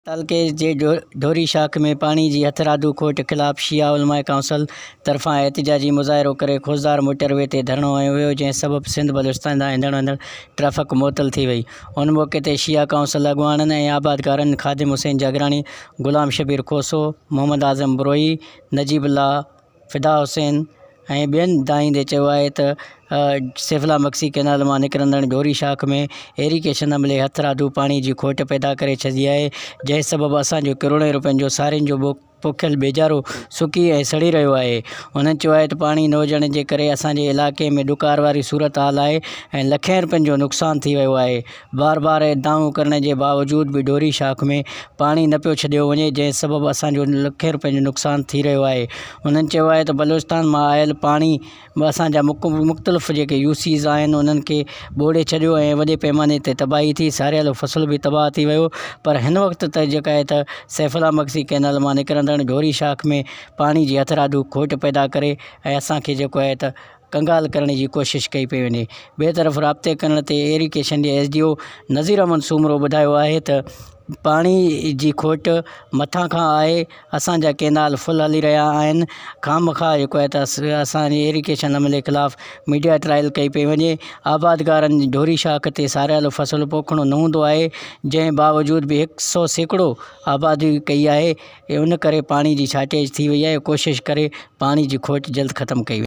तालके जे ढोरी शाख में पानी की हथरादू खोट खिलाफ़ शिया उलमा काउंसिल तरफ़ां एहतिजाजी मुज़ाहिरो करे खोजदार मोटरवे ते धरणो हयो वियो, जंहिं सबबि सिंध बलूचिस्तान ॾांहुं ईंदड़ वंदड़ ट्रैफ़िक मुअतल थी वई। उन मौक़े ते शिया काउंसिल अॻुवाणनि ऐं आबादकारनि ख़ादिम हुसैन जागरानी, गुलाम शबीर खोसो, मोहम्मद आज़म बुरोई, नजीबुल्ला, फ़िदा हुसैन ऐं ॿियनि दाईंदे चयो आहे त सैफला मक्सी कैनाल मां निकिरंदड़ ढोरी शाख में एरीगेशन अमले हथरादू पाणी जी खोट पैदा करे छॾी आहे, जंहिं सबबि असांजो करोड़े रुपयनि जो सारियुनि जो पोखियल बेजारो सुकी ऐं सड़ी रहियो आहे। उन्हनि चयो आहे त पाणी न हुजण जे करे असांजे इलाइक़े में ॾुकार वारी सूरत हाल आहे ऐं लखें रुपयनि जो नुक़सानु थी वियो आहे। बार बार दावो करण जे बावजूद बि ढोरी शाख में पाणी न पियो छॾियो वञे, जंहिं सबबि असांजो लखें रुपयनि जो नुक़सानु थी रहियो आहे। उन्हनि चयो आहे त बलूचिस्तान मां आयल पाणी असांजा मुख़्तलिफ़ जेके यूसीज़ आहिनि उन्हनि खे ॿोड़े छॾियो ऐं वॾे पैमाने ते तबाही थी, सारियल फसल बि तबाह थी वियो। पर हिन वक़्त त जेका आहे त सैफला मक्सी कैनाल मां निकिरंदड़ ढोरी शाख में पाणी जी हथरादू खोट पैदा करे ऐं असांखे जेको आहे त कंगाल करण जी कोशिशि कई पई वञे। ॿिए तरफ़ राब्ते करण ते एरीगेशन जे SDO नज़ीर अहमद सूमरो ॿुधायो आहे त पाणी जी खोट मथां खां आहे, असांजा कैनाल फुल हली रहिया आहिनि। खामखा जेको आहे त असांजे एरीगेशन अमले ख़िलाफ़ मीडिया ट्रायल कई पई वञे। आबादकारनि जी ढोरी शाख ते सारियल फसल पोखणो न हूंदो आहे, जंहिं बावजूद बि 100% आबादी कई आहे। उन करे पाणी जी शार्टेज थी वई आहे। कोशिशि करे पाणी जी खोट जल्द ख़तमु कई